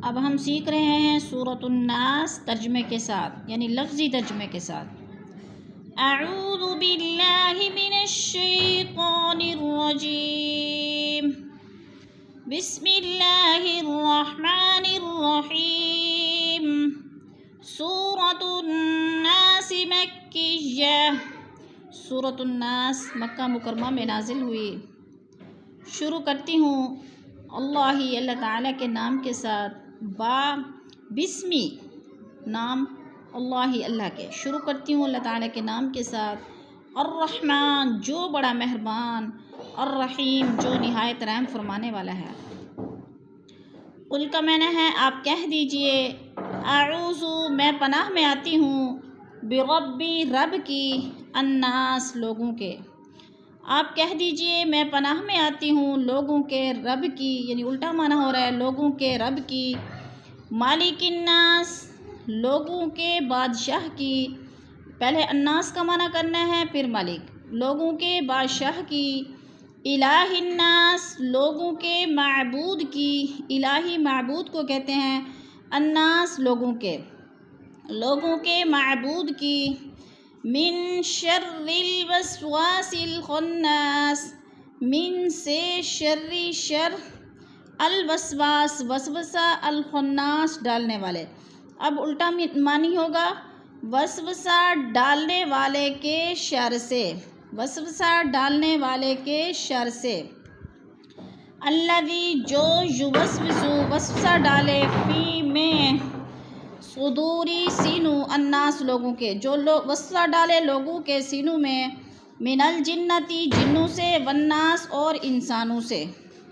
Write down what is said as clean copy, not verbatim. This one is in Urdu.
اب ہم سیکھ رہے ہیں سورۃ الناس ترجمے کے ساتھ، یعنی لفظی ترجمے کے ساتھ۔ اعوذ باللہ من الشیطان الرجیم، بسم اللہ الرحمن الرحیم۔ سورۃ الناس مکیہ، سورۃ الناس مکہ مکرمہ میں نازل ہوئی۔ شروع کرتی ہوں اللہ تعالیٰ کے نام کے ساتھ، بسمی نام اللہ کے، شروع کرتی ہوں اللہ تعالیٰ کے نام کے ساتھ۔ الرحمن جو بڑا مہربان، الرحیم جو نہایت رحم فرمانے والا ہے۔ قل کا معنی ہے آپ کہہ دیجئے، اعوذ میں پناہ میں آتی ہوں، بربی رب کی، الناس لوگوں کے۔ آپ کہہ دیجئے میں پناہ میں آتی ہوں لوگوں کے رب کی، یعنی الٹا معنی ہو رہا ہے لوگوں کے رب کی، مالک الناس لوگوں کے بادشاہ کی۔ پہلے الناس کا معنی کرنا ہے پھر مالک، لوگوں کے بادشاہ کی، الہ الناس لوگوں کے معبود کی، الہی معبود کو کہتے ہیں الناس لوگوں کے معبود کی۔ من شر الوسواس الخناس، من سے شر الوسواس وسوسہ، الخناس ڈالنے والے۔ اب الٹا معنی ہوگا وسوسہ ڈالنے والے کے شر سے، وسوسہ ڈالنے والے کے شر سے۔ الذی جو یوسوس وسوسہ ڈالے، فی میں، صدوری سینوں، الناس لوگوں کے، جو وسوسہ ڈالے لوگوں کے سینوں میں، من الجنتی جنوں سے، والناس اور انسانوں سے۔